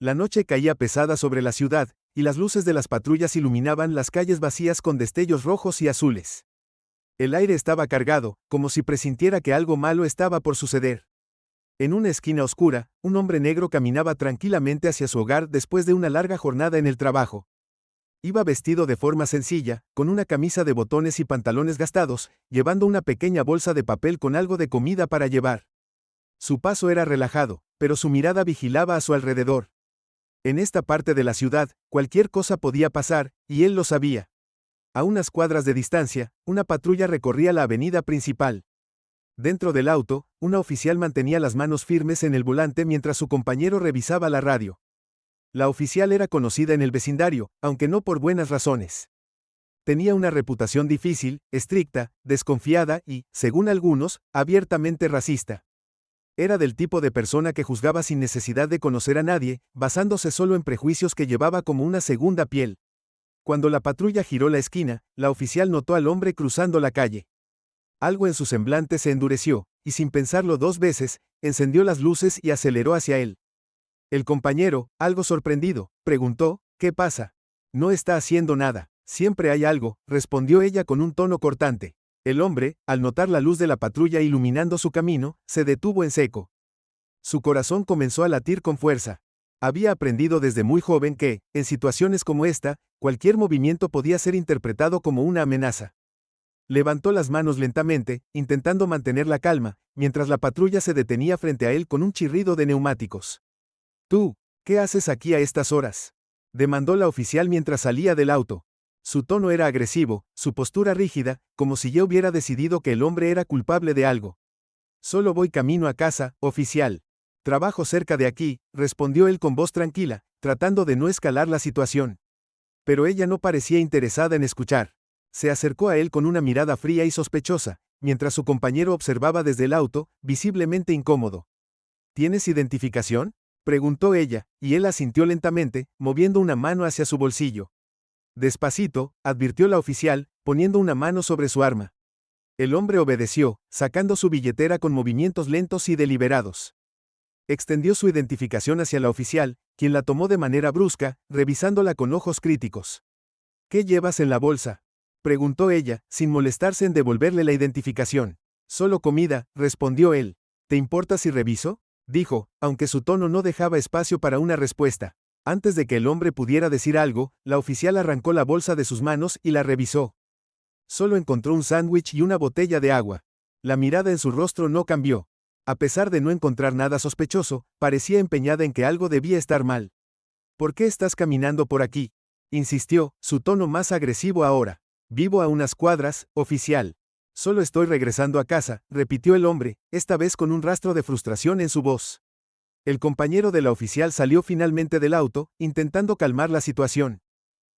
La noche caía pesada sobre la ciudad, y las luces de las patrullas iluminaban las calles vacías con destellos rojos y azules. El aire estaba cargado, como si presintiera que algo malo estaba por suceder. En una esquina oscura, un hombre negro caminaba tranquilamente hacia su hogar después de una larga jornada en el trabajo. Iba vestido de forma sencilla, con una camisa de botones y pantalones gastados, llevando una pequeña bolsa de papel con algo de comida para llevar. Su paso era relajado, pero su mirada vigilaba a su alrededor. En esta parte de la ciudad, cualquier cosa podía pasar, y él lo sabía. A unas cuadras de distancia, una patrulla recorría la avenida principal. Dentro del auto, una oficial mantenía las manos firmes en el volante mientras su compañero revisaba la radio. La oficial era conocida en el vecindario, aunque no por buenas razones. Tenía una reputación difícil, estricta, desconfiada y, según algunos, abiertamente racista. Era del tipo de persona que juzgaba sin necesidad de conocer a nadie, basándose solo en prejuicios que llevaba como una segunda piel. Cuando la patrulla giró la esquina, la oficial notó al hombre cruzando la calle. Algo en su semblante se endureció, y sin pensarlo dos veces, encendió las luces y aceleró hacia él. El compañero, algo sorprendido, preguntó, ¿qué pasa? No está haciendo nada. Siempre hay algo, respondió ella con un tono cortante. El hombre, al notar la luz de la patrulla iluminando su camino, se detuvo en seco. Su corazón comenzó a latir con fuerza. Había aprendido desde muy joven que, en situaciones como esta, cualquier movimiento podía ser interpretado como una amenaza. Levantó las manos lentamente, intentando mantener la calma, mientras la patrulla se detenía frente a él con un chirrido de neumáticos. «¿Tú, qué haces aquí a estas horas?», demandó la oficial mientras salía del auto. Su tono era agresivo, su postura rígida, como si ya hubiera decidido que el hombre era culpable de algo. «Solo voy camino a casa, oficial. Trabajo cerca de aquí», respondió él con voz tranquila, tratando de no escalar la situación. Pero ella no parecía interesada en escuchar. Se acercó a él con una mirada fría y sospechosa, mientras su compañero observaba desde el auto, visiblemente incómodo. «¿Tienes identificación?», preguntó ella, y él asintió lentamente, moviendo una mano hacia su bolsillo. «Despacito», advirtió la oficial, poniendo una mano sobre su arma. El hombre obedeció, sacando su billetera con movimientos lentos y deliberados. Extendió su identificación hacia la oficial, quien la tomó de manera brusca, revisándola con ojos críticos. «¿Qué llevas en la bolsa?», preguntó ella, sin molestarse en devolverle la identificación. «Solo comida», respondió él. «¿Te importa si reviso?», dijo, aunque su tono no dejaba espacio para una respuesta. Antes de que el hombre pudiera decir algo, la oficial arrancó la bolsa de sus manos y la revisó. Solo encontró un sándwich y una botella de agua. La mirada en su rostro no cambió. A pesar de no encontrar nada sospechoso, parecía empeñada en que algo debía estar mal. «¿Por qué estás caminando por aquí?», insistió, su tono más agresivo ahora. «Vivo a unas cuadras, oficial. Solo estoy regresando a casa», repitió el hombre, esta vez con un rastro de frustración en su voz. El compañero de la oficial salió finalmente del auto, intentando calmar la situación.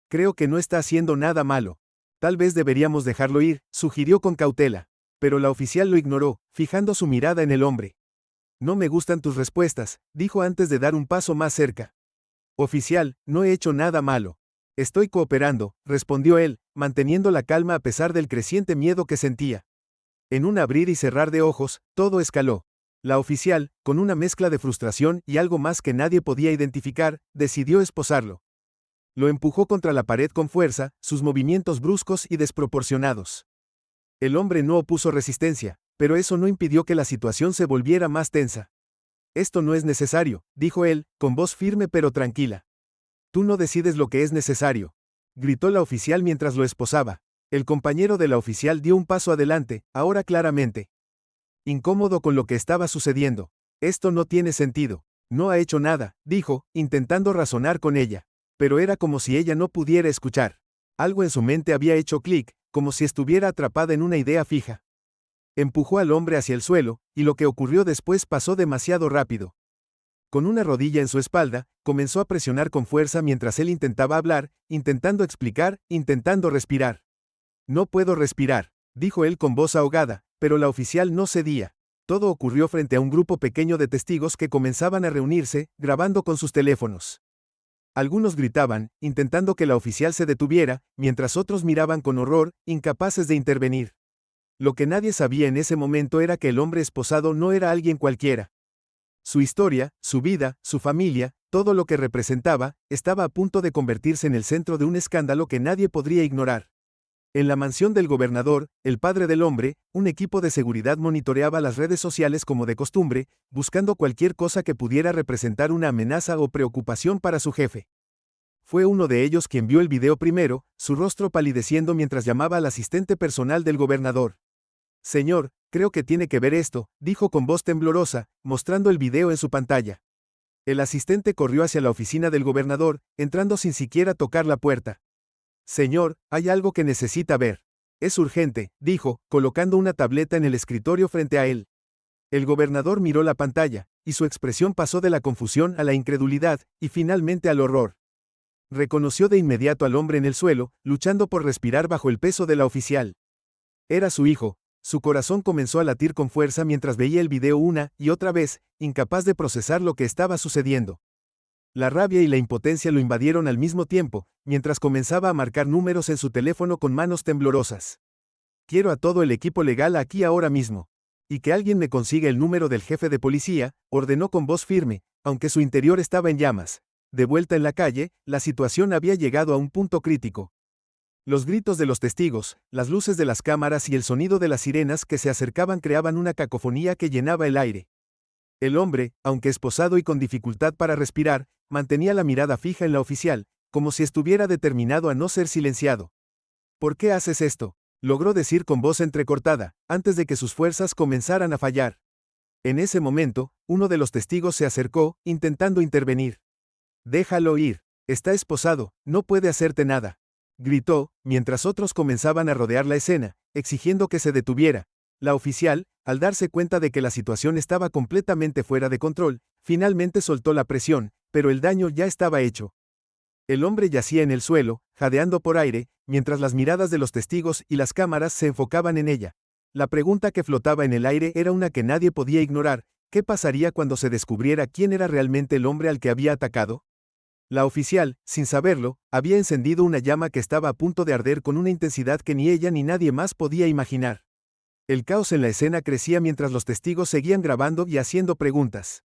«Creo que no está haciendo nada malo. Tal vez deberíamos dejarlo ir», sugirió con cautela. Pero la oficial lo ignoró, fijando su mirada en el hombre. «No me gustan tus respuestas», dijo antes de dar un paso más cerca. «Oficial, no he hecho nada malo. Estoy cooperando», respondió él, manteniendo la calma a pesar del creciente miedo que sentía. En un abrir y cerrar de ojos, todo escaló. La oficial, con una mezcla de frustración y algo más que nadie podía identificar, decidió esposarlo. Lo empujó contra la pared con fuerza, sus movimientos bruscos y desproporcionados. El hombre no opuso resistencia, pero eso no impidió que la situación se volviera más tensa. «Esto no es necesario», dijo él, con voz firme pero tranquila. «Tú no decides lo que es necesario», gritó la oficial mientras lo esposaba. El compañero de la oficial dio un paso adelante, ahora claramente incómodo con lo que estaba sucediendo. «Esto no tiene sentido. No ha hecho nada», dijo, intentando razonar con ella. Pero era como si ella no pudiera escuchar. Algo en su mente había hecho clic, como si estuviera atrapada en una idea fija. Empujó al hombre hacia el suelo, y lo que ocurrió después pasó demasiado rápido. Con una rodilla en su espalda, comenzó a presionar con fuerza mientras él intentaba hablar, intentando explicar, intentando respirar. «No puedo respirar», dijo él con voz ahogada, pero la oficial no cedía. Todo ocurrió frente a un grupo pequeño de testigos que comenzaban a reunirse, grabando con sus teléfonos. Algunos gritaban, intentando que la oficial se detuviera, mientras otros miraban con horror, incapaces de intervenir. Lo que nadie sabía en ese momento era que el hombre esposado no era alguien cualquiera. Su historia, su vida, su familia, todo lo que representaba, estaba a punto de convertirse en el centro de un escándalo que nadie podría ignorar. En la mansión del gobernador, el padre del hombre, un equipo de seguridad monitoreaba las redes sociales como de costumbre, buscando cualquier cosa que pudiera representar una amenaza o preocupación para su jefe. Fue uno de ellos quien vio el video primero, su rostro palideciendo mientras llamaba al asistente personal del gobernador. Señor, creo que tiene que ver esto, dijo con voz temblorosa, mostrando el video en su pantalla. El asistente corrió hacia la oficina del gobernador, entrando sin siquiera tocar la puerta. Señor, hay algo que necesita ver. Es urgente, dijo, colocando una tableta en el escritorio frente a él. El gobernador miró la pantalla, y su expresión pasó de la confusión a la incredulidad, y finalmente al horror. Reconoció de inmediato al hombre en el suelo, luchando por respirar bajo el peso de la oficial. Era su hijo. Su corazón comenzó a latir con fuerza mientras veía el video una y otra vez, incapaz de procesar lo que estaba sucediendo. La rabia y la impotencia lo invadieron al mismo tiempo, mientras comenzaba a marcar números en su teléfono con manos temblorosas. Quiero a todo el equipo legal aquí ahora mismo. Y que alguien me consiga el número del jefe de policía, ordenó con voz firme, aunque su interior estaba en llamas. De vuelta en la calle, la situación había llegado a un punto crítico. Los gritos de los testigos, las luces de las cámaras y el sonido de las sirenas que se acercaban creaban una cacofonía que llenaba el aire. El hombre, aunque esposado y con dificultad para respirar, mantenía la mirada fija en la oficial, como si estuviera determinado a no ser silenciado. ¿Por qué haces esto?, logró decir con voz entrecortada, antes de que sus fuerzas comenzaran a fallar. En ese momento, uno de los testigos se acercó, intentando intervenir. Déjalo ir. Está esposado, no puede hacerte nada. Gritó, mientras otros comenzaban a rodear la escena, exigiendo que se detuviera. La oficial, al darse cuenta de que la situación estaba completamente fuera de control, finalmente soltó la presión, pero el daño ya estaba hecho. El hombre yacía en el suelo, jadeando por aire, mientras las miradas de los testigos y las cámaras se enfocaban en ella. La pregunta que flotaba en el aire era una que nadie podía ignorar: ¿qué pasaría cuando se descubriera quién era realmente el hombre al que había atacado? La oficial, sin saberlo, había encendido una llama que estaba a punto de arder con una intensidad que ni ella ni nadie más podía imaginar. El caos en la escena crecía mientras los testigos seguían grabando y haciendo preguntas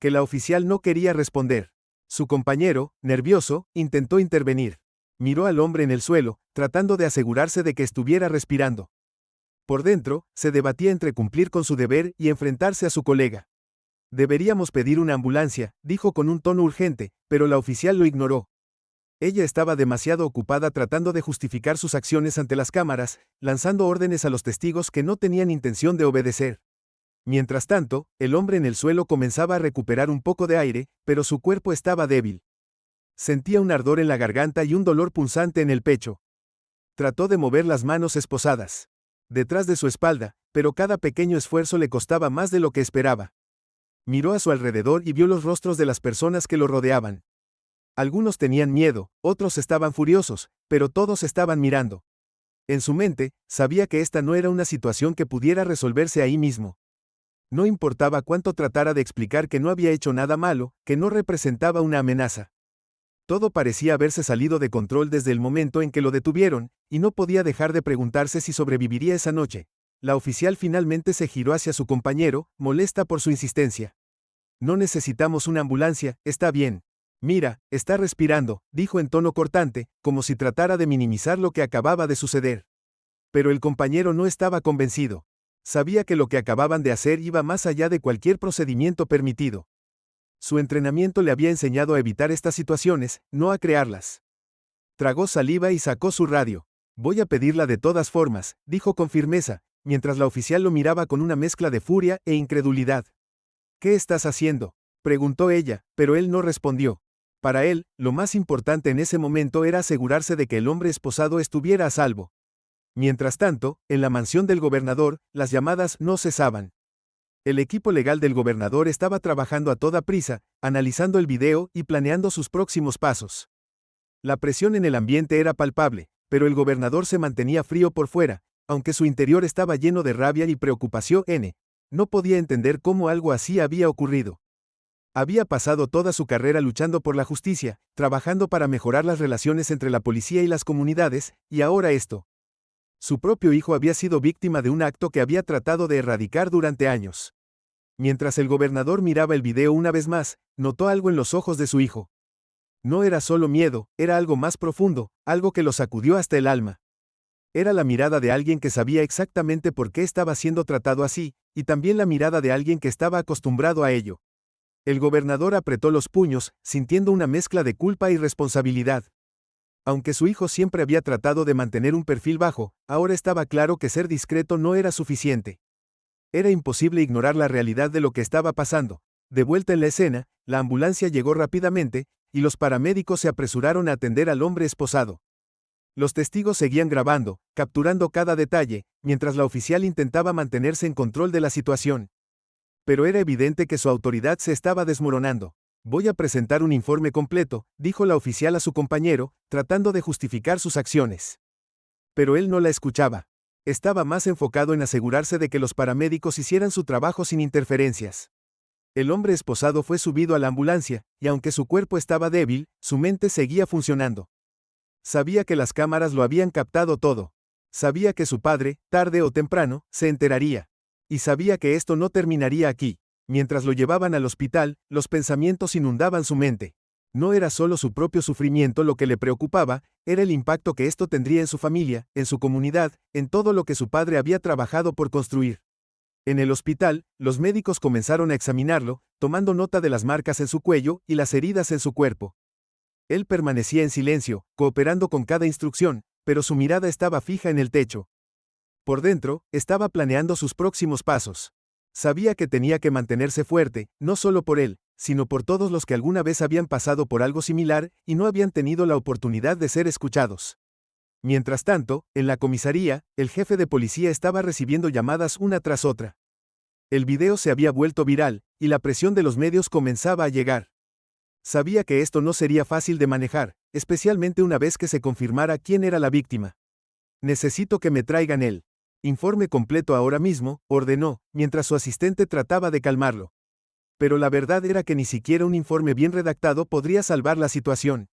que la oficial no quería responder. Su compañero, nervioso, intentó intervenir. Miró al hombre en el suelo, tratando de asegurarse de que estuviera respirando. Por dentro, se debatía entre cumplir con su deber y enfrentarse a su colega. Deberíamos pedir una ambulancia, dijo con un tono urgente, pero la oficial lo ignoró. Ella estaba demasiado ocupada tratando de justificar sus acciones ante las cámaras, lanzando órdenes a los testigos que no tenían intención de obedecer. Mientras tanto, el hombre en el suelo comenzaba a recuperar un poco de aire, pero su cuerpo estaba débil. Sentía un ardor en la garganta y un dolor punzante en el pecho. Trató de mover las manos esposadas detrás de su espalda, pero cada pequeño esfuerzo le costaba más de lo que esperaba. Miró a su alrededor y vio los rostros de las personas que lo rodeaban. Algunos tenían miedo, otros estaban furiosos, pero todos estaban mirando. En su mente, sabía que esta no era una situación que pudiera resolverse ahí mismo. No importaba cuánto tratara de explicar que no había hecho nada malo, que no representaba una amenaza. Todo parecía haberse salido de control desde el momento en que lo detuvieron, y no podía dejar de preguntarse si sobreviviría esa noche. La oficial finalmente se giró hacia su compañero, molesta por su insistencia. No necesitamos una ambulancia, está bien. Mira, está respirando, dijo en tono cortante, como si tratara de minimizar lo que acababa de suceder. Pero el compañero no estaba convencido. Sabía que lo que acababan de hacer iba más allá de cualquier procedimiento permitido. Su entrenamiento le había enseñado a evitar estas situaciones, no a crearlas. Tragó saliva y sacó su radio. Voy a pedirla de todas formas, dijo con firmeza, mientras la oficial lo miraba con una mezcla de furia e incredulidad. ¿Qué estás haciendo?, preguntó ella, pero él no respondió. Para él, lo más importante en ese momento era asegurarse de que el hombre esposado estuviera a salvo. Mientras tanto, en la mansión del gobernador, las llamadas no cesaban. El equipo legal del gobernador estaba trabajando a toda prisa, analizando el video y planeando sus próximos pasos. La presión en el ambiente era palpable, pero el gobernador se mantenía frío por fuera, aunque su interior estaba lleno de rabia y preocupación. No podía entender cómo algo así había ocurrido. Había pasado toda su carrera luchando por la justicia, trabajando para mejorar las relaciones entre la policía y las comunidades, y ahora esto. Su propio hijo había sido víctima de un acto que había tratado de erradicar durante años. Mientras el gobernador miraba el video una vez más, notó algo en los ojos de su hijo. No era solo miedo, era algo más profundo, algo que lo sacudió hasta el alma. Era la mirada de alguien que sabía exactamente por qué estaba siendo tratado así, y también la mirada de alguien que estaba acostumbrado a ello. El gobernador apretó los puños, sintiendo una mezcla de culpa y responsabilidad. Aunque su hijo siempre había tratado de mantener un perfil bajo, ahora estaba claro que ser discreto no era suficiente. Era imposible ignorar la realidad de lo que estaba pasando. De vuelta en la escena, la ambulancia llegó rápidamente, y los paramédicos se apresuraron a atender al hombre esposado. Los testigos seguían grabando, capturando cada detalle, mientras la oficial intentaba mantenerse en control de la situación. Pero era evidente que su autoridad se estaba desmoronando. Voy a presentar un informe completo, dijo la oficial a su compañero, tratando de justificar sus acciones. Pero él no la escuchaba. Estaba más enfocado en asegurarse de que los paramédicos hicieran su trabajo sin interferencias. El hombre esposado fue subido a la ambulancia, y aunque su cuerpo estaba débil, su mente seguía funcionando. Sabía que las cámaras lo habían captado todo. Sabía que su padre, tarde o temprano, se enteraría. Y sabía que esto no terminaría aquí. Mientras lo llevaban al hospital, los pensamientos inundaban su mente. No era solo su propio sufrimiento lo que le preocupaba, era el impacto que esto tendría en su familia, en su comunidad, en todo lo que su padre había trabajado por construir. En el hospital, los médicos comenzaron a examinarlo, tomando nota de las marcas en su cuello y las heridas en su cuerpo. Él permanecía en silencio, cooperando con cada instrucción, pero su mirada estaba fija en el techo. Por dentro, estaba planeando sus próximos pasos. Sabía que tenía que mantenerse fuerte, no solo por él, sino por todos los que alguna vez habían pasado por algo similar y no habían tenido la oportunidad de ser escuchados. Mientras tanto, en la comisaría, el jefe de policía estaba recibiendo llamadas una tras otra. El video se había vuelto viral, y la presión de los medios comenzaba a llegar. Sabía que esto no sería fácil de manejar, especialmente una vez que se confirmara quién era la víctima. Necesito que me traigan el informe completo ahora mismo, ordenó, mientras su asistente trataba de calmarlo. Pero la verdad era que ni siquiera un informe bien redactado podría salvar la situación.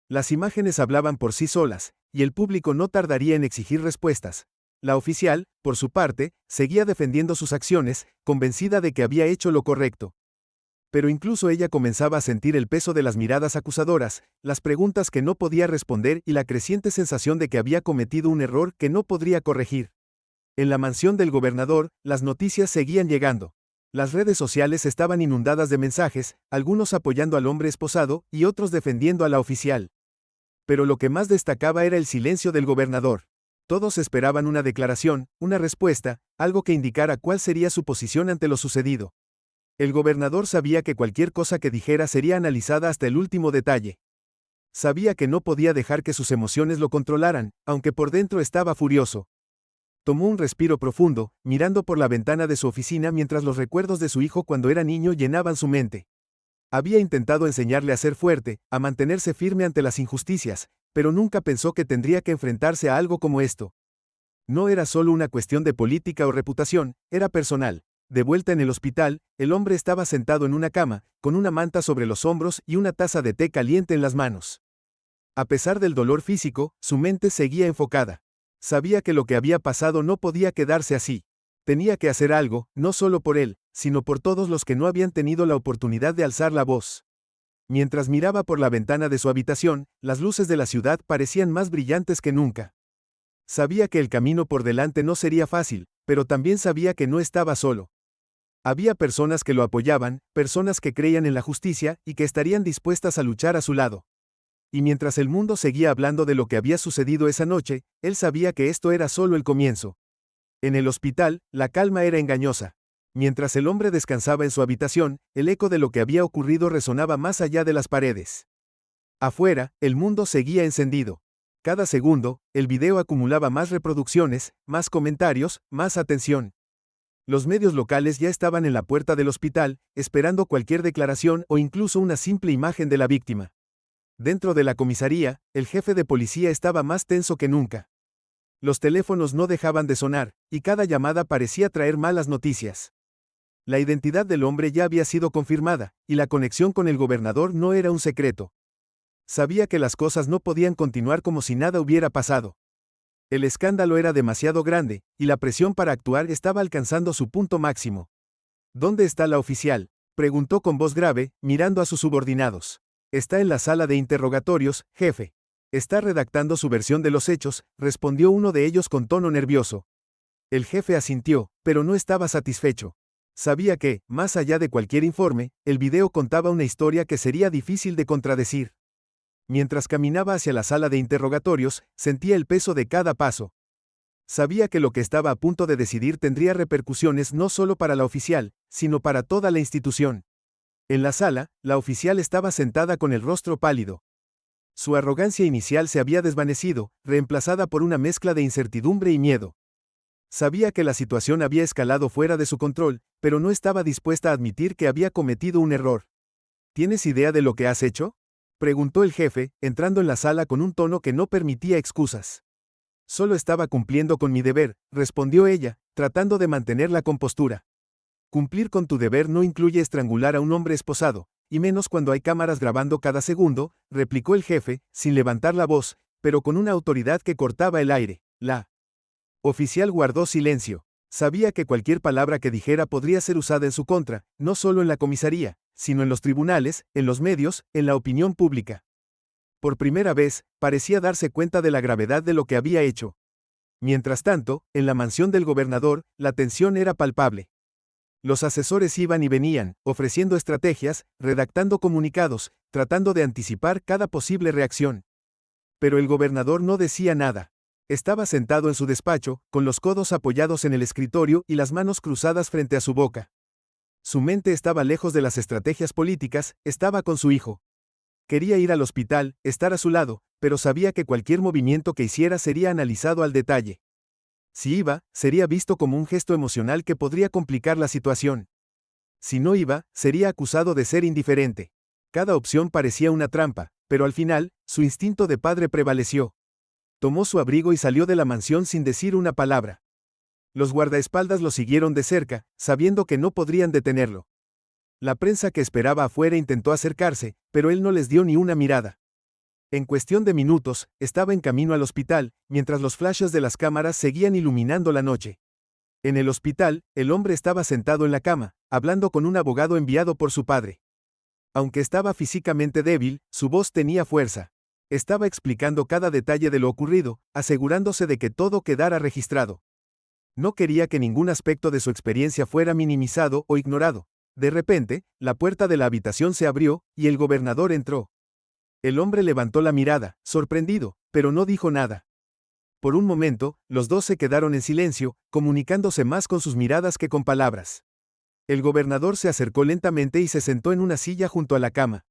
Las imágenes hablaban por sí solas, y el público no tardaría en exigir respuestas. La oficial, por su parte, seguía defendiendo sus acciones, convencida de que había hecho lo correcto. Pero incluso ella comenzaba a sentir el peso de las miradas acusadoras, las preguntas que no podía responder y la creciente sensación de que había cometido un error que no podría corregir. En la mansión del gobernador, las noticias seguían llegando. Las redes sociales estaban inundadas de mensajes, algunos apoyando al hombre esposado y otros defendiendo a la oficial. Pero lo que más destacaba era el silencio del gobernador. Todos esperaban una declaración, una respuesta, algo que indicara cuál sería su posición ante lo sucedido. El gobernador sabía que cualquier cosa que dijera sería analizada hasta el último detalle. Sabía que no podía dejar que sus emociones lo controlaran, aunque por dentro estaba furioso. Tomó un respiro profundo, mirando por la ventana de su oficina mientras los recuerdos de su hijo cuando era niño llenaban su mente. Había intentado enseñarle a ser fuerte, a mantenerse firme ante las injusticias, pero nunca pensó que tendría que enfrentarse a algo como esto. No era solo una cuestión de política o reputación, era personal. De vuelta en el hospital, el hombre estaba sentado en una cama, con una manta sobre los hombros y una taza de té caliente en las manos. A pesar del dolor físico, su mente seguía enfocada. Sabía que lo que había pasado no podía quedarse así. Tenía que hacer algo, no solo por él, sino por todos los que no habían tenido la oportunidad de alzar la voz. Mientras miraba por la ventana de su habitación, las luces de la ciudad parecían más brillantes que nunca. Sabía que el camino por delante no sería fácil, pero también sabía que no estaba solo. Había personas que lo apoyaban, personas que creían en la justicia y que estarían dispuestas a luchar a su lado. Y mientras el mundo seguía hablando de lo que había sucedido esa noche, él sabía que esto era solo el comienzo. En el hospital, la calma era engañosa. Mientras el hombre descansaba en su habitación, el eco de lo que había ocurrido resonaba más allá de las paredes. Afuera, el mundo seguía encendido. Cada segundo, el video acumulaba más reproducciones, más comentarios, más atención. Los medios locales ya estaban en la puerta del hospital, esperando cualquier declaración o incluso una simple imagen de la víctima. Dentro de la comisaría, el jefe de policía estaba más tenso que nunca. Los teléfonos no dejaban de sonar, y cada llamada parecía traer malas noticias. La identidad del hombre ya había sido confirmada, y la conexión con el gobernador no era un secreto. Sabía que las cosas no podían continuar como si nada hubiera pasado. El escándalo era demasiado grande, y la presión para actuar estaba alcanzando su punto máximo. ¿Dónde está la oficial?, preguntó con voz grave, mirando a sus subordinados. Está en la sala de interrogatorios, jefe. Está redactando su versión de los hechos, respondió uno de ellos con tono nervioso. El jefe asintió, pero no estaba satisfecho. Sabía que, más allá de cualquier informe, el video contaba una historia que sería difícil de contradecir. Mientras caminaba hacia la sala de interrogatorios, sentía el peso de cada paso. Sabía que lo que estaba a punto de decidir tendría repercusiones no solo para la oficial, sino para toda la institución. En la sala, la oficial estaba sentada con el rostro pálido. Su arrogancia inicial se había desvanecido, reemplazada por una mezcla de incertidumbre y miedo. Sabía que la situación había escalado fuera de su control, pero no estaba dispuesta a admitir que había cometido un error. ¿Tienes idea de lo que has hecho?, preguntó el jefe, entrando en la sala con un tono que no permitía excusas. Solo estaba cumpliendo con mi deber, respondió ella, tratando de mantener la compostura. Cumplir con tu deber no incluye estrangular a un hombre esposado, y menos cuando hay cámaras grabando cada segundo, replicó el jefe, sin levantar la voz, pero con una autoridad que cortaba el aire. La oficial guardó silencio. Sabía que cualquier palabra que dijera podría ser usada en su contra, no solo en la comisaría, sino en los tribunales, en los medios, en la opinión pública. Por primera vez, parecía darse cuenta de la gravedad de lo que había hecho. Mientras tanto, en la mansión del gobernador, la tensión era palpable. Los asesores iban y venían, ofreciendo estrategias, redactando comunicados, tratando de anticipar cada posible reacción. Pero el gobernador no decía nada. Estaba sentado en su despacho, con los codos apoyados en el escritorio y las manos cruzadas frente a su boca. Su mente estaba lejos de las estrategias políticas, estaba con su hijo. Quería ir al hospital, estar a su lado, pero sabía que cualquier movimiento que hiciera sería analizado al detalle. Si iba, sería visto como un gesto emocional que podría complicar la situación. Si no iba, sería acusado de ser indiferente. Cada opción parecía una trampa, pero al final, su instinto de padre prevaleció. Tomó su abrigo y salió de la mansión sin decir una palabra. Los guardaespaldas lo siguieron de cerca, sabiendo que no podrían detenerlo. La prensa que esperaba afuera intentó acercarse, pero él no les dio ni una mirada. En cuestión de minutos, estaba en camino al hospital, mientras los flashes de las cámaras seguían iluminando la noche. En el hospital, el hombre estaba sentado en la cama, hablando con un abogado enviado por su padre. Aunque estaba físicamente débil, su voz tenía fuerza. Estaba explicando cada detalle de lo ocurrido, asegurándose de que todo quedara registrado. No quería que ningún aspecto de su experiencia fuera minimizado o ignorado. De repente, la puerta de la habitación se abrió, y el gobernador entró. El hombre levantó la mirada, sorprendido, pero no dijo nada. Por un momento, los dos se quedaron en silencio, comunicándose más con sus miradas que con palabras. El gobernador se acercó lentamente y se sentó en una silla junto a la cama.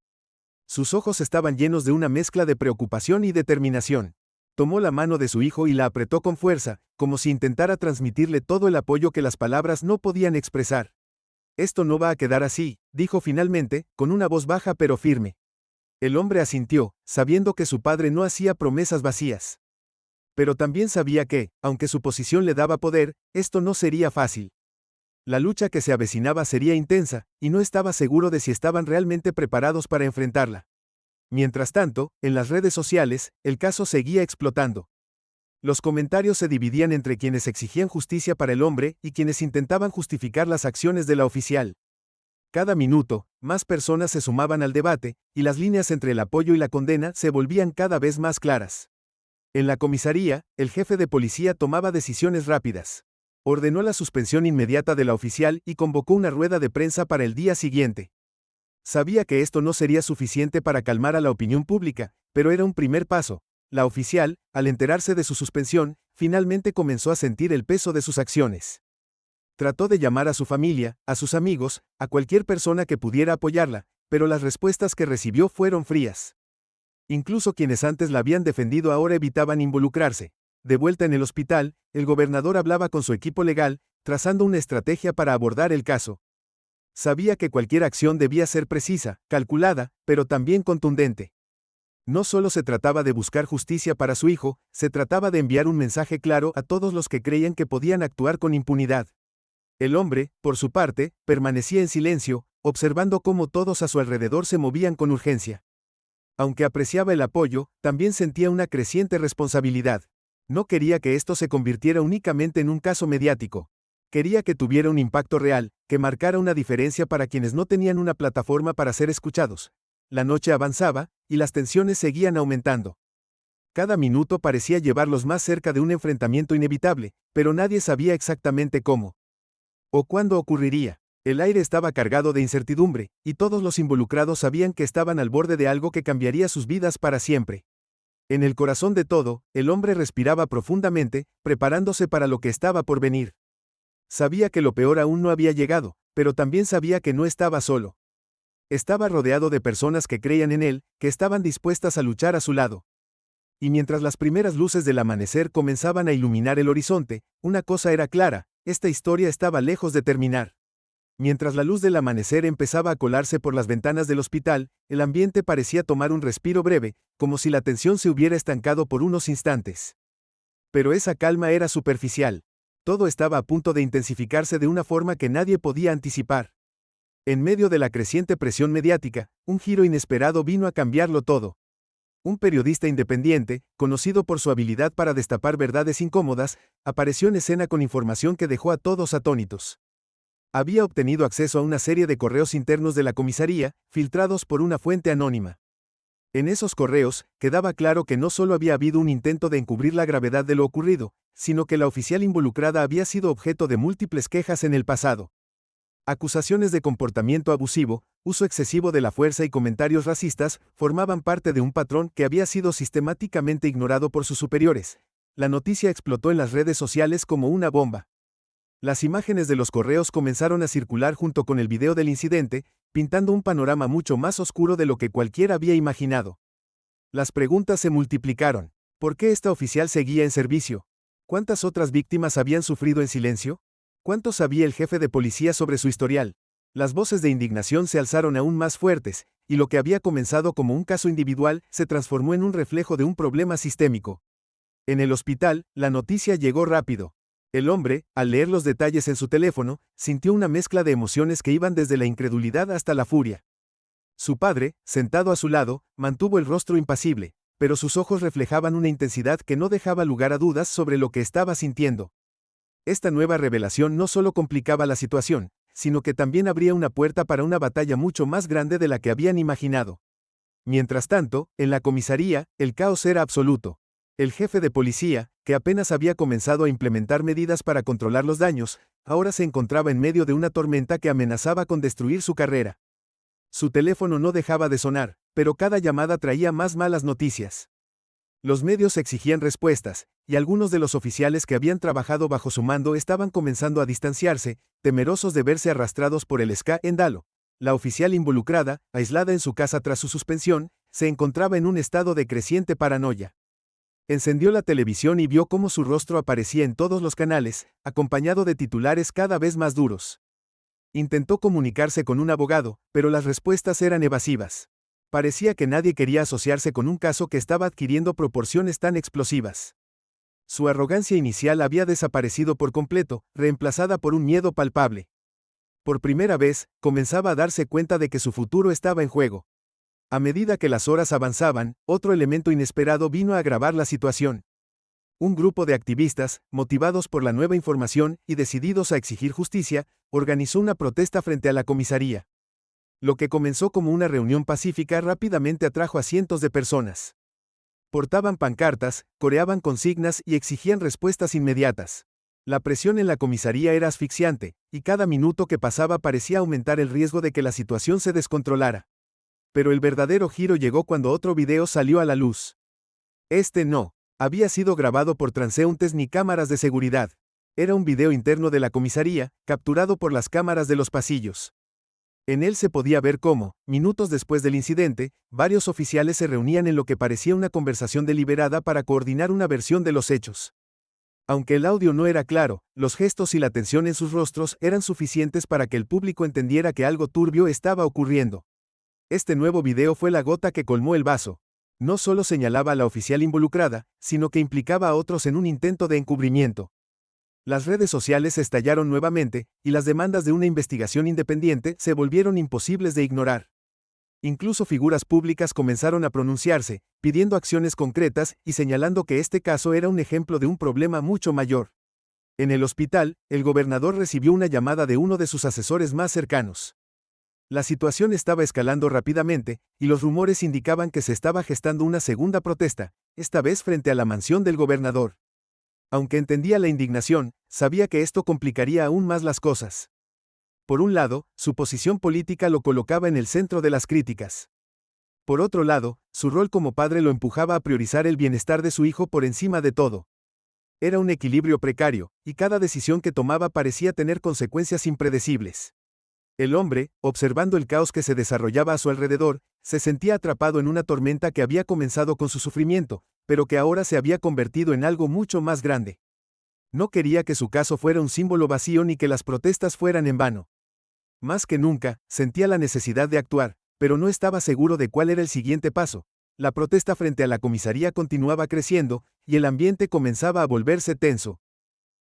Sus ojos estaban llenos de una mezcla de preocupación y determinación. Tomó la mano de su hijo y la apretó con fuerza, como si intentara transmitirle todo el apoyo que las palabras no podían expresar. «Esto no va a quedar así», dijo finalmente, con una voz baja pero firme. El hombre asintió, sabiendo que su padre no hacía promesas vacías. Pero también sabía que, aunque su posición le daba poder, esto no sería fácil. La lucha que se avecinaba sería intensa, y no estaba seguro de si estaban realmente preparados para enfrentarla. Mientras tanto, en las redes sociales, el caso seguía explotando. Los comentarios se dividían entre quienes exigían justicia para el hombre y quienes intentaban justificar las acciones de la oficial. Cada minuto, más personas se sumaban al debate, y las líneas entre el apoyo y la condena se volvían cada vez más claras. En la comisaría, el jefe de policía tomaba decisiones rápidas. Ordenó la suspensión inmediata de la oficial y convocó una rueda de prensa para el día siguiente. Sabía que esto no sería suficiente para calmar a la opinión pública, pero era un primer paso. La oficial, al enterarse de su suspensión, finalmente comenzó a sentir el peso de sus acciones. Trató de llamar a su familia, a sus amigos, a cualquier persona que pudiera apoyarla, pero las respuestas que recibió fueron frías. Incluso quienes antes la habían defendido ahora evitaban involucrarse. De vuelta en el hospital, el gobernador hablaba con su equipo legal, trazando una estrategia para abordar el caso. Sabía que cualquier acción debía ser precisa, calculada, pero también contundente. No solo se trataba de buscar justicia para su hijo, se trataba de enviar un mensaje claro a todos los que creían que podían actuar con impunidad. El hombre, por su parte, permanecía en silencio, observando cómo todos a su alrededor se movían con urgencia. Aunque apreciaba el apoyo, también sentía una creciente responsabilidad. No quería que esto se convirtiera únicamente en un caso mediático. Quería que tuviera un impacto real, que marcara una diferencia para quienes no tenían una plataforma para ser escuchados. La noche avanzaba, y las tensiones seguían aumentando. Cada minuto parecía llevarlos más cerca de un enfrentamiento inevitable, pero nadie sabía exactamente cómo o cuándo ocurriría. El aire estaba cargado de incertidumbre, y todos los involucrados sabían que estaban al borde de algo que cambiaría sus vidas para siempre. En el corazón de todo, el hombre respiraba profundamente, preparándose para lo que estaba por venir. Sabía que lo peor aún no había llegado, pero también sabía que no estaba solo. Estaba rodeado de personas que creían en él, que estaban dispuestas a luchar a su lado. Y mientras las primeras luces del amanecer comenzaban a iluminar el horizonte, una cosa era clara: esta historia estaba lejos de terminar. Mientras la luz del amanecer empezaba a colarse por las ventanas del hospital, el ambiente parecía tomar un respiro breve, como si la tensión se hubiera estancado por unos instantes. Pero esa calma era superficial. Todo estaba a punto de intensificarse de una forma que nadie podía anticipar. En medio de la creciente presión mediática, un giro inesperado vino a cambiarlo todo. Un periodista independiente, conocido por su habilidad para destapar verdades incómodas, apareció en escena con información que dejó a todos atónitos. Había obtenido acceso a una serie de correos internos de la comisaría, filtrados por una fuente anónima. En esos correos, quedaba claro que no solo había habido un intento de encubrir la gravedad de lo ocurrido, sino que la oficial involucrada había sido objeto de múltiples quejas en el pasado. Acusaciones de comportamiento abusivo, uso excesivo de la fuerza y comentarios racistas formaban parte de un patrón que había sido sistemáticamente ignorado por sus superiores. La noticia explotó en las redes sociales como una bomba. Las imágenes de los correos comenzaron a circular junto con el video del incidente, pintando un panorama mucho más oscuro de lo que cualquiera había imaginado. Las preguntas se multiplicaron. ¿Por qué esta oficial seguía en servicio? ¿Cuántas otras víctimas habían sufrido en silencio? ¿Cuánto sabía el jefe de policía sobre su historial? Las voces de indignación se alzaron aún más fuertes, y lo que había comenzado como un caso individual se transformó en un reflejo de un problema sistémico. En el hospital, la noticia llegó rápido. El hombre, al leer los detalles en su teléfono, sintió una mezcla de emociones que iban desde la incredulidad hasta la furia. Su padre, sentado a su lado, mantuvo el rostro impasible, pero sus ojos reflejaban una intensidad que no dejaba lugar a dudas sobre lo que estaba sintiendo. Esta nueva revelación no solo complicaba la situación, sino que también abría una puerta para una batalla mucho más grande de la que habían imaginado. Mientras tanto, en la comisaría, el caos era absoluto. El jefe de policía, que apenas había comenzado a implementar medidas para controlar los daños, ahora se encontraba en medio de una tormenta que amenazaba con destruir su carrera. Su teléfono no dejaba de sonar, pero cada llamada traía más malas noticias. Los medios exigían respuestas, y algunos de los oficiales que habían trabajado bajo su mando estaban comenzando a distanciarse, temerosos de verse arrastrados por el escándalo. La oficial involucrada, aislada en su casa tras su suspensión, se encontraba en un estado de creciente paranoia. Encendió la televisión y vio cómo su rostro aparecía en todos los canales, acompañado de titulares cada vez más duros. Intentó comunicarse con un abogado, pero las respuestas eran evasivas. Parecía que nadie quería asociarse con un caso que estaba adquiriendo proporciones tan explosivas. Su arrogancia inicial había desaparecido por completo, reemplazada por un miedo palpable. Por primera vez, comenzaba a darse cuenta de que su futuro estaba en juego. A medida que las horas avanzaban, otro elemento inesperado vino a agravar la situación. Un grupo de activistas, motivados por la nueva información y decididos a exigir justicia, organizó una protesta frente a la comisaría. Lo que comenzó como una reunión pacífica rápidamente atrajo a cientos de personas. Portaban pancartas, coreaban consignas y exigían respuestas inmediatas. La presión en la comisaría era asfixiante, y cada minuto que pasaba parecía aumentar el riesgo de que la situación se descontrolara. Pero el verdadero giro llegó cuando otro video salió a la luz. Este no había sido grabado por transeúntes ni cámaras de seguridad. Era un video interno de la comisaría, capturado por las cámaras de los pasillos. En él se podía ver cómo, minutos después del incidente, varios oficiales se reunían en lo que parecía una conversación deliberada para coordinar una versión de los hechos. Aunque el audio no era claro, los gestos y la tensión en sus rostros eran suficientes para que el público entendiera que algo turbio estaba ocurriendo. Este nuevo video fue la gota que colmó el vaso. No solo señalaba a la oficial involucrada, sino que implicaba a otros en un intento de encubrimiento. Las redes sociales estallaron nuevamente, y las demandas de una investigación independiente se volvieron imposibles de ignorar. Incluso figuras públicas comenzaron a pronunciarse, pidiendo acciones concretas y señalando que este caso era un ejemplo de un problema mucho mayor. En el hospital, el gobernador recibió una llamada de uno de sus asesores más cercanos. La situación estaba escalando rápidamente, y los rumores indicaban que se estaba gestando una segunda protesta, esta vez frente a la mansión del gobernador. Aunque entendía la indignación, sabía que esto complicaría aún más las cosas. Por un lado, su posición política lo colocaba en el centro de las críticas. Por otro lado, su rol como padre lo empujaba a priorizar el bienestar de su hijo por encima de todo. Era un equilibrio precario, y cada decisión que tomaba parecía tener consecuencias impredecibles. El hombre, observando el caos que se desarrollaba a su alrededor, se sentía atrapado en una tormenta que había comenzado con su sufrimiento, pero que ahora se había convertido en algo mucho más grande. No quería que su caso fuera un símbolo vacío ni que las protestas fueran en vano. Más que nunca, sentía la necesidad de actuar, pero no estaba seguro de cuál era el siguiente paso. La protesta frente a la comisaría continuaba creciendo, y el ambiente comenzaba a volverse tenso.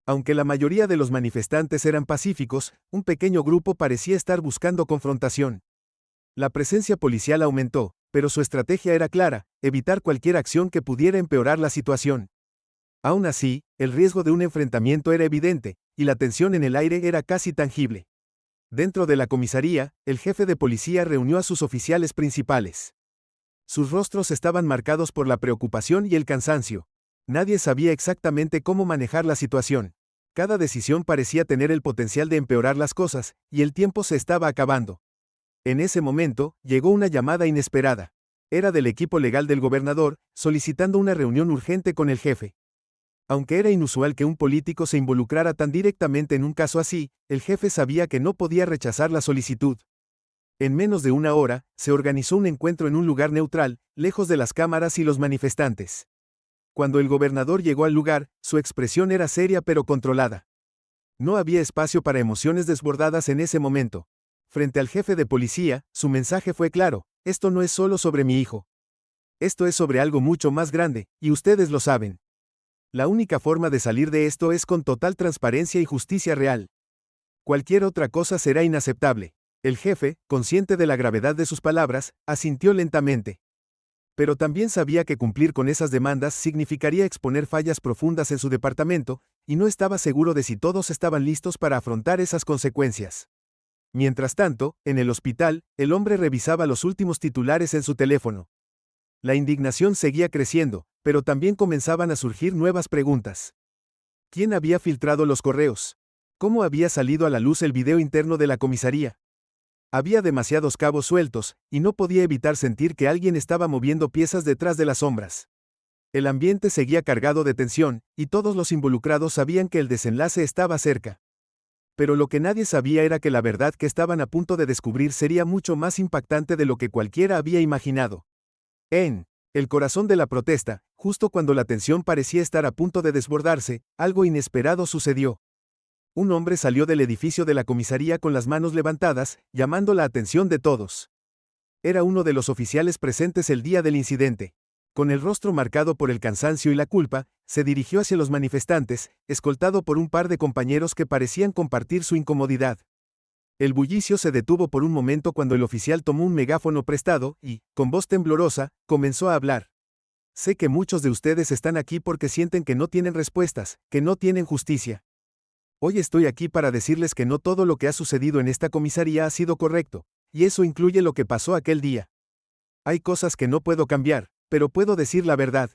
Aunque la mayoría de los manifestantes eran pacíficos, un pequeño grupo parecía estar buscando confrontación. La presencia policial aumentó, pero su estrategia era clara: evitar cualquier acción que pudiera empeorar la situación. Aún así, el riesgo de un enfrentamiento era evidente, y la tensión en el aire era casi tangible. Dentro de la comisaría, el jefe de policía reunió a sus oficiales principales. Sus rostros estaban marcados por la preocupación y el cansancio. Nadie sabía exactamente cómo manejar la situación. Cada decisión parecía tener el potencial de empeorar las cosas, y el tiempo se estaba acabando. En ese momento, llegó una llamada inesperada. Era del equipo legal del gobernador, solicitando una reunión urgente con el jefe. Aunque era inusual que un político se involucrara tan directamente en un caso así, el jefe sabía que no podía rechazar la solicitud. En menos de una hora, se organizó un encuentro en un lugar neutral, lejos de las cámaras y los manifestantes. Cuando el gobernador llegó al lugar, su expresión era seria pero controlada. No había espacio para emociones desbordadas en ese momento. Frente al jefe de policía, su mensaje fue claro: esto no es solo sobre mi hijo. Esto es sobre algo mucho más grande, y ustedes lo saben. La única forma de salir de esto es con total transparencia y justicia real. Cualquier otra cosa será inaceptable. El jefe, consciente de la gravedad de sus palabras, asintió lentamente. Pero también sabía que cumplir con esas demandas significaría exponer fallas profundas en su departamento, y no estaba seguro de si todos estaban listos para afrontar esas consecuencias. Mientras tanto, en el hospital, el hombre revisaba los últimos titulares en su teléfono. La indignación seguía creciendo, pero también comenzaban a surgir nuevas preguntas. ¿Quién había filtrado los correos? ¿Cómo había salido a la luz el video interno de la comisaría? Había demasiados cabos sueltos, y no podía evitar sentir que alguien estaba moviendo piezas detrás de las sombras. El ambiente seguía cargado de tensión, y todos los involucrados sabían que el desenlace estaba cerca. Pero lo que nadie sabía era que la verdad que estaban a punto de descubrir sería mucho más impactante de lo que cualquiera había imaginado. En el corazón de la protesta, justo cuando la tensión parecía estar a punto de desbordarse, algo inesperado sucedió. Un hombre salió del edificio de la comisaría con las manos levantadas, llamando la atención de todos. Era uno de los oficiales presentes el día del incidente. Con el rostro marcado por el cansancio y la culpa, se dirigió hacia los manifestantes, escoltado por un par de compañeros que parecían compartir su incomodidad. El bullicio se detuvo por un momento cuando el oficial tomó un megáfono prestado y, con voz temblorosa, comenzó a hablar. Sé que muchos de ustedes están aquí porque sienten que no tienen respuestas, que no tienen justicia. Hoy estoy aquí para decirles que no todo lo que ha sucedido en esta comisaría ha sido correcto, y eso incluye lo que pasó aquel día. Hay cosas que no puedo cambiar, pero puedo decir la verdad.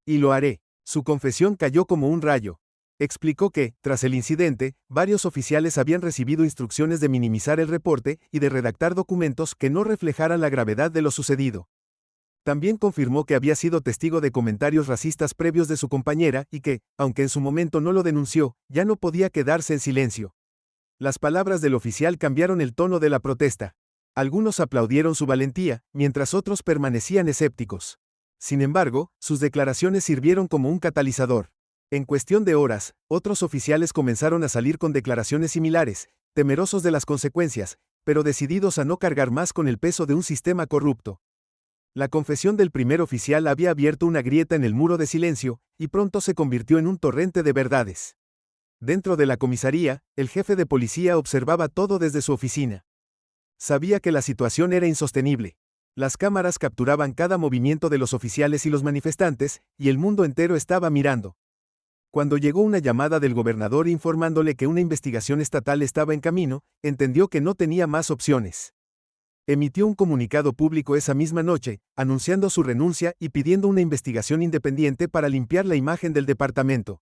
Y lo haré. Su confesión cayó como un rayo. Explicó que, tras el incidente, varios oficiales habían recibido instrucciones de minimizar el reporte y de redactar documentos que no reflejaran la gravedad de lo sucedido. También confirmó que había sido testigo de comentarios racistas previos de su compañera y que, aunque en su momento no lo denunció, ya no podía quedarse en silencio. Las palabras del oficial cambiaron el tono de la protesta. Algunos aplaudieron su valentía, mientras otros permanecían escépticos. Sin embargo, sus declaraciones sirvieron como un catalizador. En cuestión de horas, otros oficiales comenzaron a salir con declaraciones similares, temerosos de las consecuencias, pero decididos a no cargar más con el peso de un sistema corrupto. La confesión del primer oficial había abierto una grieta en el muro de silencio, y pronto se convirtió en un torrente de verdades. Dentro de la comisaría, el jefe de policía observaba todo desde su oficina. Sabía que la situación era insostenible. Las cámaras capturaban cada movimiento de los oficiales y los manifestantes, y el mundo entero estaba mirando. Cuando llegó una llamada del gobernador informándole que una investigación estatal estaba en camino, entendió que no tenía más opciones. Emitió un comunicado público esa misma noche, anunciando su renuncia y pidiendo una investigación independiente para limpiar la imagen del departamento.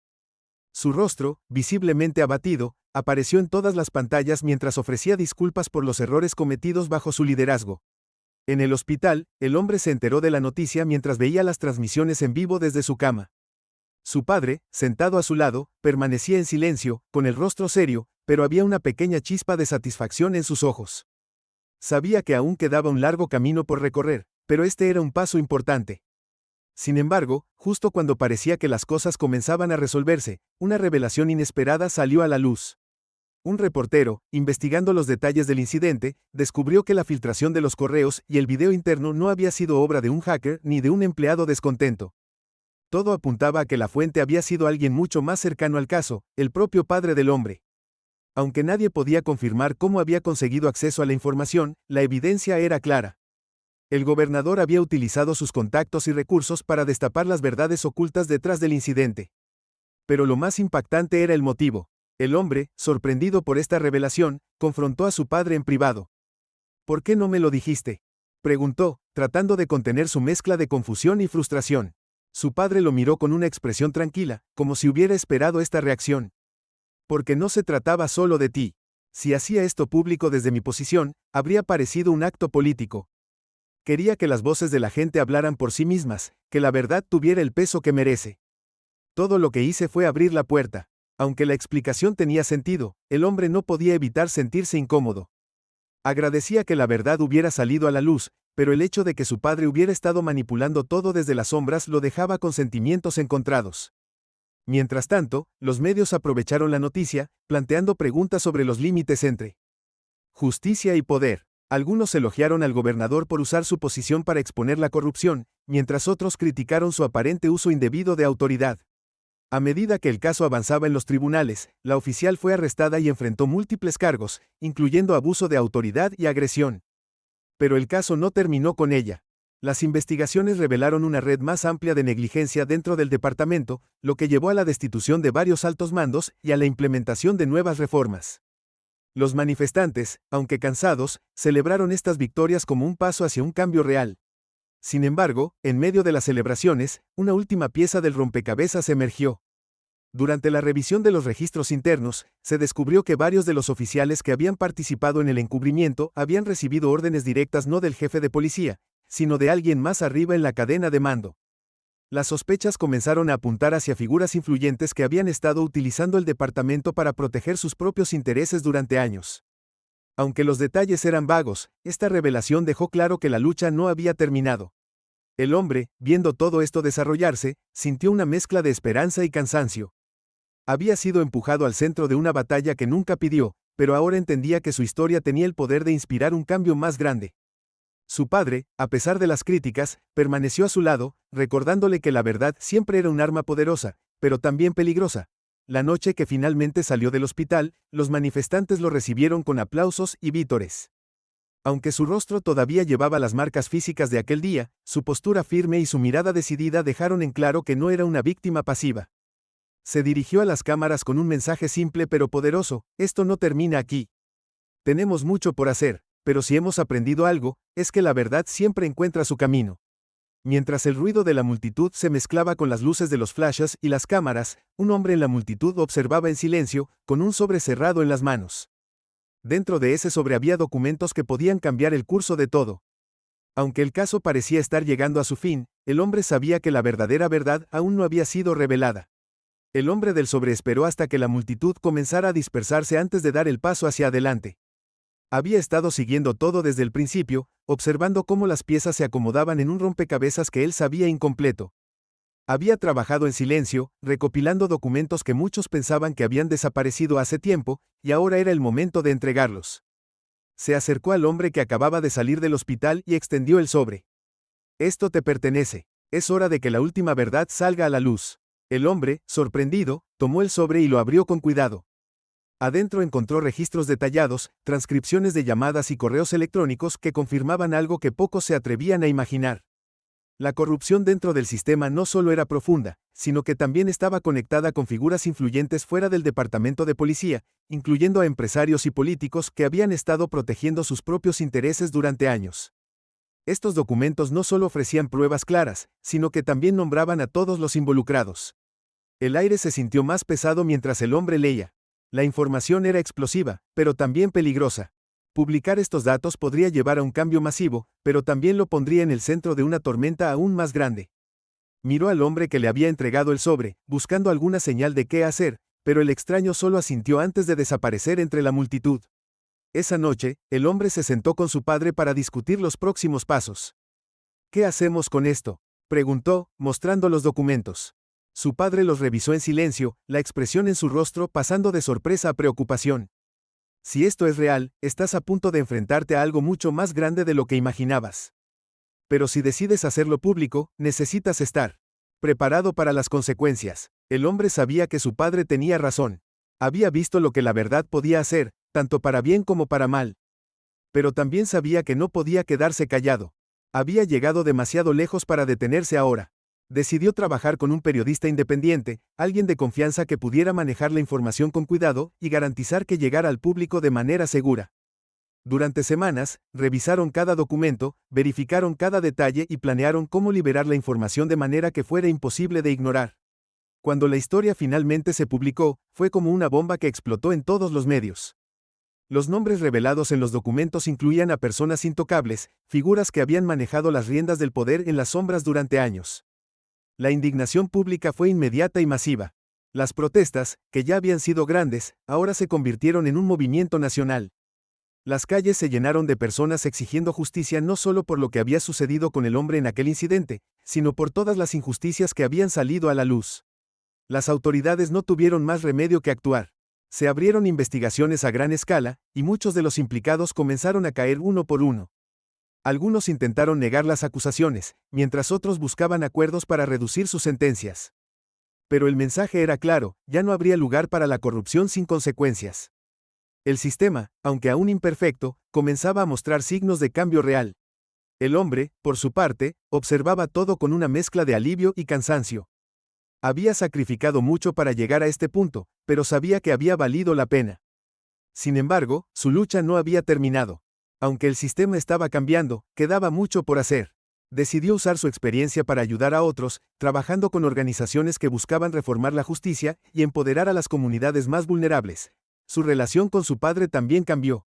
Su rostro, visiblemente abatido, apareció en todas las pantallas mientras ofrecía disculpas por los errores cometidos bajo su liderazgo. En el hospital, el hombre se enteró de la noticia mientras veía las transmisiones en vivo desde su cama. Su padre, sentado a su lado, permanecía en silencio, con el rostro serio, pero había una pequeña chispa de satisfacción en sus ojos. Sabía que aún quedaba un largo camino por recorrer, pero este era un paso importante. Sin embargo, justo cuando parecía que las cosas comenzaban a resolverse, una revelación inesperada salió a la luz. Un reportero, investigando los detalles del incidente, descubrió que la filtración de los correos y el video interno no había sido obra de un hacker ni de un empleado descontento. Todo apuntaba a que la fuente había sido alguien mucho más cercano al caso, el propio padre del hombre. Aunque nadie podía confirmar cómo había conseguido acceso a la información, la evidencia era clara. El gobernador había utilizado sus contactos y recursos para destapar las verdades ocultas detrás del incidente. Pero lo más impactante era el motivo. El hombre, sorprendido por esta revelación, confrontó a su padre en privado. ¿Por qué no me lo dijiste?, preguntó, tratando de contener su mezcla de confusión y frustración. Su padre lo miró con una expresión tranquila, como si hubiera esperado esta reacción. Porque no se trataba solo de ti. Si hacía esto público desde mi posición, habría parecido un acto político. Quería que las voces de la gente hablaran por sí mismas, que la verdad tuviera el peso que merece. Todo lo que hice fue abrir la puerta. Aunque la explicación tenía sentido, el hombre no podía evitar sentirse incómodo. Agradecía que la verdad hubiera salido a la luz, pero el hecho de que su padre hubiera estado manipulando todo desde las sombras lo dejaba con sentimientos encontrados. Mientras tanto, los medios aprovecharon la noticia, planteando preguntas sobre los límites entre justicia y poder. Algunos elogiaron al gobernador por usar su posición para exponer la corrupción, mientras otros criticaron su aparente uso indebido de autoridad. A medida que el caso avanzaba en los tribunales, la oficial fue arrestada y enfrentó múltiples cargos, incluyendo abuso de autoridad y agresión. Pero el caso no terminó con ella. Las investigaciones revelaron una red más amplia de negligencia dentro del departamento, lo que llevó a la destitución de varios altos mandos y a la implementación de nuevas reformas. Los manifestantes, aunque cansados, celebraron estas victorias como un paso hacia un cambio real. Sin embargo, en medio de las celebraciones, una última pieza del rompecabezas emergió. Durante la revisión de los registros internos, se descubrió que varios de los oficiales que habían participado en el encubrimiento habían recibido órdenes directas no del jefe de policía, sino de alguien más arriba en la cadena de mando. Las sospechas comenzaron a apuntar hacia figuras influyentes que habían estado utilizando el departamento para proteger sus propios intereses durante años. Aunque los detalles eran vagos, esta revelación dejó claro que la lucha no había terminado. El hombre, viendo todo esto desarrollarse, sintió una mezcla de esperanza y cansancio. Había sido empujado al centro de una batalla que nunca pidió, pero ahora entendía que su historia tenía el poder de inspirar un cambio más grande. Su padre, a pesar de las críticas, permaneció a su lado, recordándole que la verdad siempre era un arma poderosa, pero también peligrosa. La noche que finalmente salió del hospital, los manifestantes lo recibieron con aplausos y vítores. Aunque su rostro todavía llevaba las marcas físicas de aquel día, su postura firme y su mirada decidida dejaron en claro que no era una víctima pasiva. Se dirigió a las cámaras con un mensaje simple pero poderoso: esto no termina aquí. Tenemos mucho por hacer, pero si hemos aprendido algo, es que la verdad siempre encuentra su camino. Mientras el ruido de la multitud se mezclaba con las luces de los flashes y las cámaras, un hombre en la multitud observaba en silencio, con un sobre cerrado en las manos. Dentro de ese sobre había documentos que podían cambiar el curso de todo. Aunque el caso parecía estar llegando a su fin, el hombre sabía que la verdadera verdad aún no había sido revelada. El hombre del sobre esperó hasta que la multitud comenzara a dispersarse antes de dar el paso hacia adelante. Había estado siguiendo todo desde el principio, observando cómo las piezas se acomodaban en un rompecabezas que él sabía incompleto. Había trabajado en silencio, recopilando documentos que muchos pensaban que habían desaparecido hace tiempo, y ahora era el momento de entregarlos. Se acercó al hombre que acababa de salir del hospital y extendió el sobre. Esto te pertenece. Es hora de que la última verdad salga a la luz. El hombre, sorprendido, tomó el sobre y lo abrió con cuidado. Adentro encontró registros detallados, transcripciones de llamadas y correos electrónicos que confirmaban algo que pocos se atrevían a imaginar. La corrupción dentro del sistema no solo era profunda, sino que también estaba conectada con figuras influyentes fuera del departamento de policía, incluyendo a empresarios y políticos que habían estado protegiendo sus propios intereses durante años. Estos documentos no solo ofrecían pruebas claras, sino que también nombraban a todos los involucrados. El aire se sintió más pesado mientras el hombre leía. La información era explosiva, pero también peligrosa. Publicar estos datos podría llevar a un cambio masivo, pero también lo pondría en el centro de una tormenta aún más grande. Miró al hombre que le había entregado el sobre, buscando alguna señal de qué hacer, pero el extraño solo asintió antes de desaparecer entre la multitud. Esa noche, el hombre se sentó con su padre para discutir los próximos pasos. ¿Qué hacemos con esto?, preguntó, mostrando los documentos. Su padre los revisó en silencio, la expresión en su rostro pasando de sorpresa a preocupación. Si esto es real, estás a punto de enfrentarte a algo mucho más grande de lo que imaginabas. Pero si decides hacerlo público, necesitas estar preparado para las consecuencias. El hombre sabía que su padre tenía razón. Había visto lo que la verdad podía hacer, tanto para bien como para mal. Pero también sabía que no podía quedarse callado. Había llegado demasiado lejos para detenerse ahora. Decidió trabajar con un periodista independiente, alguien de confianza que pudiera manejar la información con cuidado y garantizar que llegara al público de manera segura. Durante semanas, revisaron cada documento, verificaron cada detalle y planearon cómo liberar la información de manera que fuera imposible de ignorar. Cuando la historia finalmente se publicó, fue como una bomba que explotó en todos los medios. Los nombres revelados en los documentos incluían a personas intocables, figuras que habían manejado las riendas del poder en las sombras durante años. La indignación pública fue inmediata y masiva. Las protestas, que ya habían sido grandes, ahora se convirtieron en un movimiento nacional. Las calles se llenaron de personas exigiendo justicia no solo por lo que había sucedido con el hombre en aquel incidente, sino por todas las injusticias que habían salido a la luz. Las autoridades no tuvieron más remedio que actuar. Se abrieron investigaciones a gran escala, y muchos de los implicados comenzaron a caer uno por uno. Algunos intentaron negar las acusaciones, mientras otros buscaban acuerdos para reducir sus sentencias. Pero el mensaje era claro, ya no habría lugar para la corrupción sin consecuencias. El sistema, aunque aún imperfecto, comenzaba a mostrar signos de cambio real. El hombre, por su parte, observaba todo con una mezcla de alivio y cansancio. Había sacrificado mucho para llegar a este punto, pero sabía que había valido la pena. Sin embargo, su lucha no había terminado. Aunque el sistema estaba cambiando, quedaba mucho por hacer. Decidió usar su experiencia para ayudar a otros, trabajando con organizaciones que buscaban reformar la justicia y empoderar a las comunidades más vulnerables. Su relación con su padre también cambió.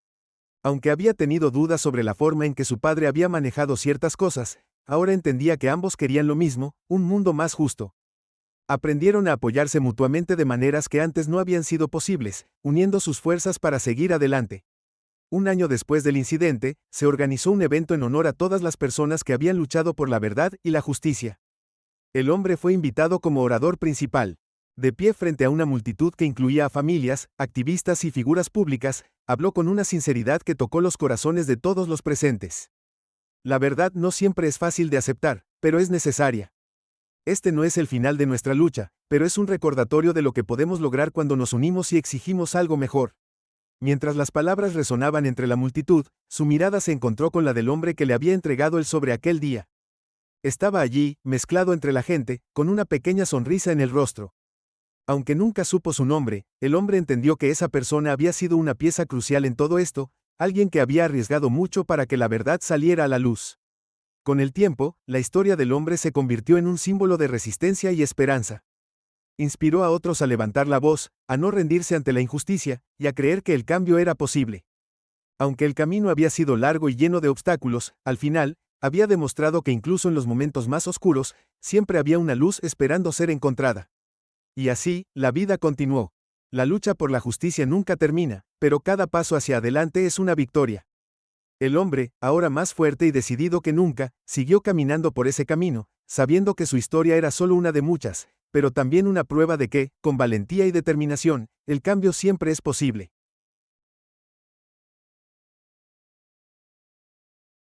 Aunque había tenido dudas sobre la forma en que su padre había manejado ciertas cosas, ahora entendía que ambos querían lo mismo, un mundo más justo. Aprendieron a apoyarse mutuamente de maneras que antes no habían sido posibles, uniendo sus fuerzas para seguir adelante. Un año después del incidente, se organizó un evento en honor a todas las personas que habían luchado por la verdad y la justicia. El hombre fue invitado como orador principal. De pie frente a una multitud que incluía a familias, activistas y figuras públicas, habló con una sinceridad que tocó los corazones de todos los presentes. La verdad no siempre es fácil de aceptar, pero es necesaria. Este no es el final de nuestra lucha, pero es un recordatorio de lo que podemos lograr cuando nos unimos y exigimos algo mejor. Mientras las palabras resonaban entre la multitud, su mirada se encontró con la del hombre que le había entregado el sobre aquel día. Estaba allí, mezclado entre la gente, con una pequeña sonrisa en el rostro. Aunque nunca supo su nombre, el hombre entendió que esa persona había sido una pieza crucial en todo esto, alguien que había arriesgado mucho para que la verdad saliera a la luz. Con el tiempo, la historia del hombre se convirtió en un símbolo de resistencia y esperanza. Inspiró a otros a levantar la voz, a no rendirse ante la injusticia, y a creer que el cambio era posible. Aunque el camino había sido largo y lleno de obstáculos, al final, había demostrado que incluso en los momentos más oscuros, siempre había una luz esperando ser encontrada. Y así, la vida continuó. La lucha por la justicia nunca termina, pero cada paso hacia adelante es una victoria. El hombre, ahora más fuerte y decidido que nunca, siguió caminando por ese camino, sabiendo que su historia era solo una de muchas, pero también una prueba de que, con valentía y determinación, el cambio siempre es posible.